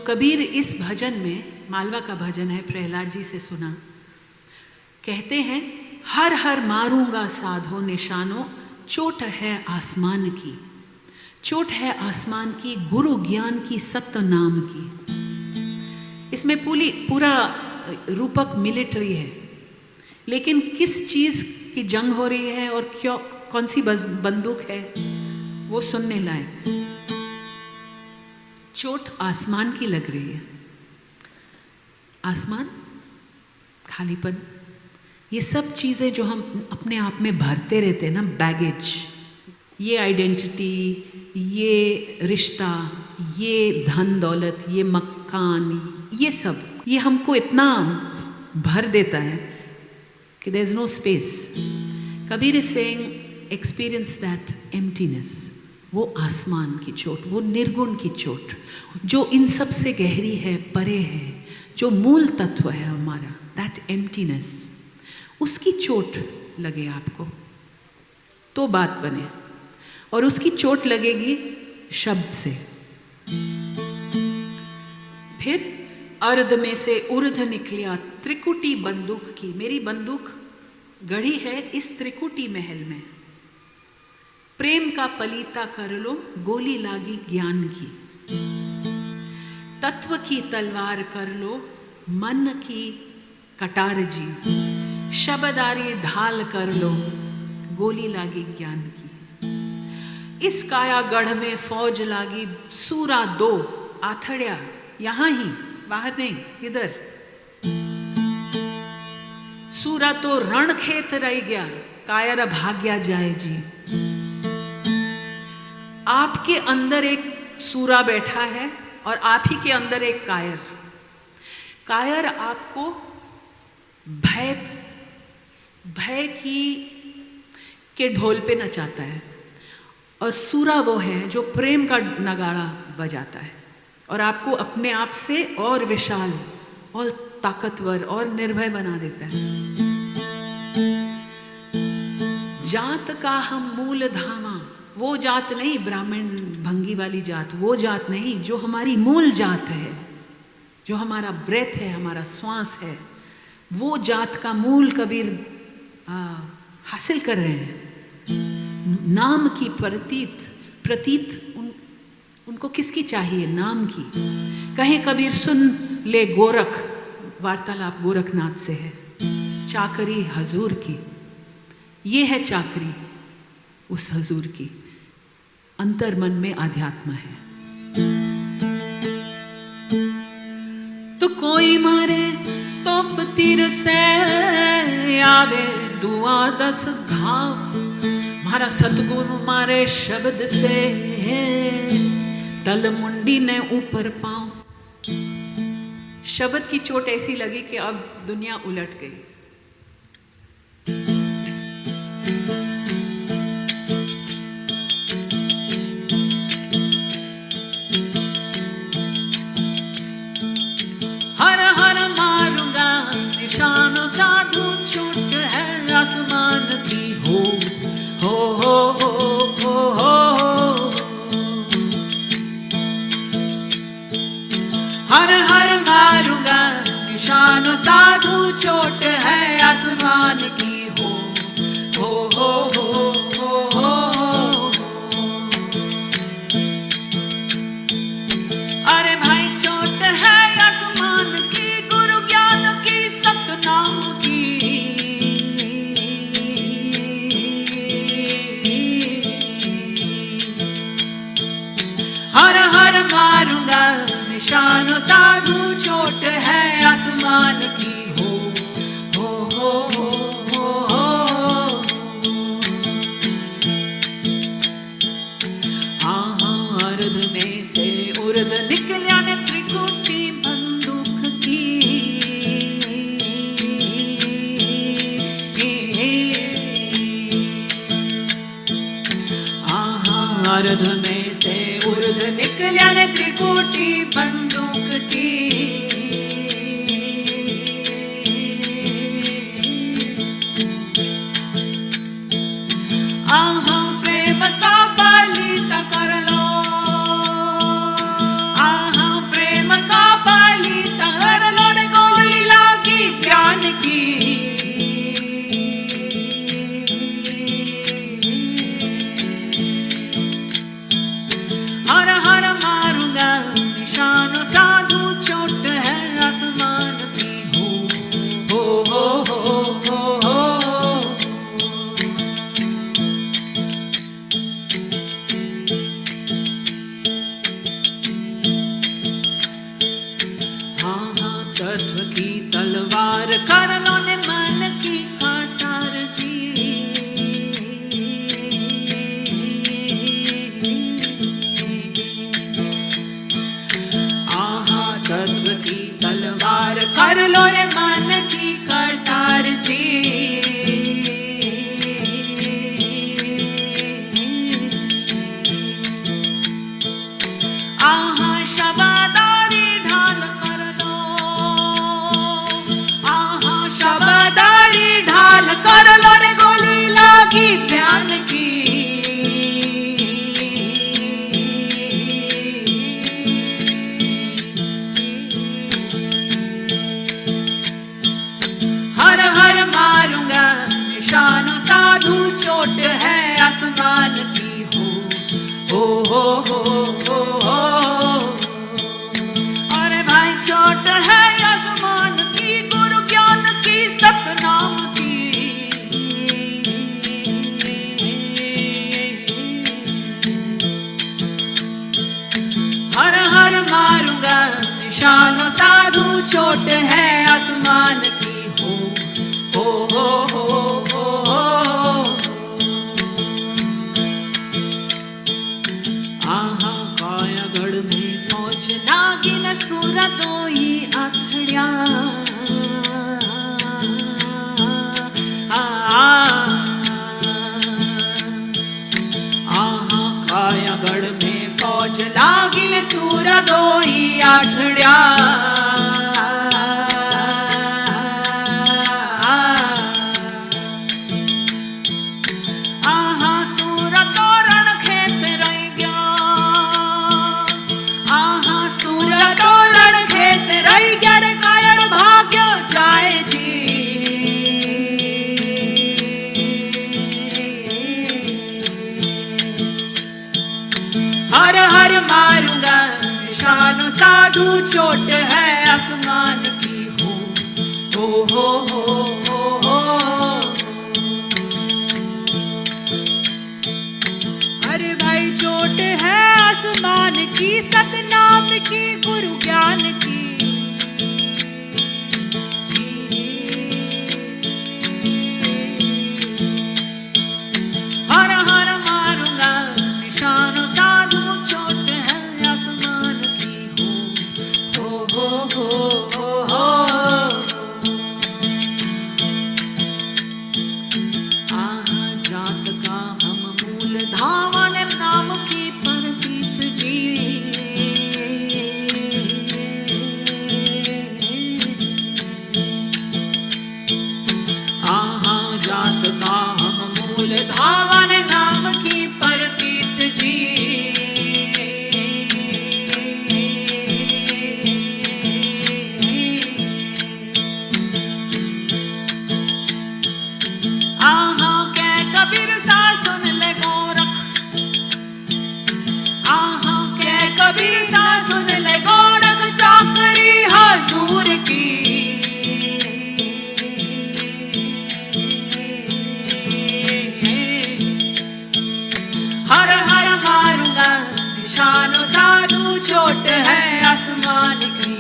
कबीर इस भजन में, मालवा का भजन है, प्रहलाद जी से सुना, कहते हैं हर हर मारूंगा साधो निशानो, चोट है आसमान की, चोट है आसमान की, गुरु ज्ञान की, सत्य नाम की। इसमें पूरा रूपक मिलिट्री है, लेकिन किस चीज़ की जंग हो रही है और क्यों, कौन सी बंदूक है, वो सुनने लायक। चोट आसमान की लग रही है। आसमान, खालीपन, ये सब चीज़ें जो हम अपने आप में भरते रहते हैं ना, बैगेज, ये आइडेंटिटी, ये रिश्ता, ये धन दौलत, ये मकान, ये सब, ये हमको इतना भर देता है कि there is no space. Kabir is saying experience that emptiness, वो आसमान की चोट, वो निर्गुण की चोट, जो इन सब से गहरी है, परे है, जो मूल तत्व है हमारा, दैट एम्प्टीनेस, उसकी चोट लगे आपको तो बात बने। और उसकी चोट लगेगी शब्द से। फिर अर्ध में से उर्ध निकलिया त्रिकुटी बंदूक की, मेरी बंदूक गढ़ी है इस त्रिकुटी महल में। प्रेम का पलीता कर लो, गोली लागी ज्ञान की। तत्व की तलवार कर लो, मन की कटार जी। शबदारी ढाल कर लो, गोली लागी ज्ञान की। इस काया गढ़ में फौज लागी, सूरा दो आथड़िया, यहां ही, बाहर नहीं, इधर। सूरा तो रण खेत रह गया, कायर भाग्या जाए जी। आपके अंदर एक सूरा बैठा है और आप ही के अंदर एक कायर। कायर आपको भय के ढोल पे नचाता है, और सूरा वो है जो प्रेम का नगाड़ा बजाता है और आपको अपने आप से और विशाल और ताकतवर और निर्भय बना देता है। जात का हम मूल धामा, वो जात नहीं ब्राह्मण भंगी वाली जात, वो जात नहीं, जो हमारी मूल जात है, जो हमारा ब्रेथ है, हमारा श्वास है, वो जात का मूल कबीर हासिल कर रहे हैं। नाम की प्रतीत उनको किसकी चाहिए? नाम की। कहें कबीर सुन ले गोरख, वार्तालाप गोरखनाथ से है। चाकरी हजूर की, ये है चाकरी उस हजूर की। अंतर मन में आध्यात्म है। तो कोई मारे तो तीर से आवे दुआ 10 घाव, मारा सतगुरु मारे शब्द से, तल मुंडी ने ऊपर पांव। शब्द की चोट ऐसी लगी कि अब दुनिया उलट गई। हर हर मारूंगा निशानो, साधु चोट है आसमान की। हो हर हर मारूंगा निशानो, साधु चोट है आसमान की। अरे भाई चोट है आसमान की, गुरु ज्ञान की, सतनाम की। हर हर मारूंगा निशानो, साधु चोट है आसमान की। अर्ध में से उर्ध निकलिया ने त्रिकुटी बंदूक की। अर्ध में से उर्ध निकलिया ने त्रिकुटी बंदूक की। प्रेम का बलिदान कर लो, प्रेम का आहा शबादारी ढाल कर लो, आहा शबादारी ढाल कर लो रे, गोली लागी ज्ञान की। हर हर मारूंगा निशानों साधु, चोट है आसमान की हो हो। अरे भाई चोट है आसमान की, गुरु ज्ञान की, सतनाम की। हर हर मारूंगा निशानों साधु, चोट है आसमान की हो। आहा कायागढ़ में फौज नागिन, सूरतोई अखड़िया। आहा कायागढ़ में फौज नागिन, सूरतोई अखड़िया। हर हर मारूंगा निशानों साधु, चोट है आसमान की हो। अरे भाई चोट है आसमान की, सतनाम की, गुरु ज्ञान की। हर हर मारूंगा निशानों साधु, चोट है आसमान की हो। आहा जात का हम मूल धावन, नाम की परतीत जी। आहा जात का हम मूल धावन, नाम की परतीत जी। आहा कै कबीर सा सुन ले गोरख, आहा कै कबीर सा सुन ले गोरख, चाकरी हजूर की। हर हर मारूंगा निशानों साधु, चोट है आसमान की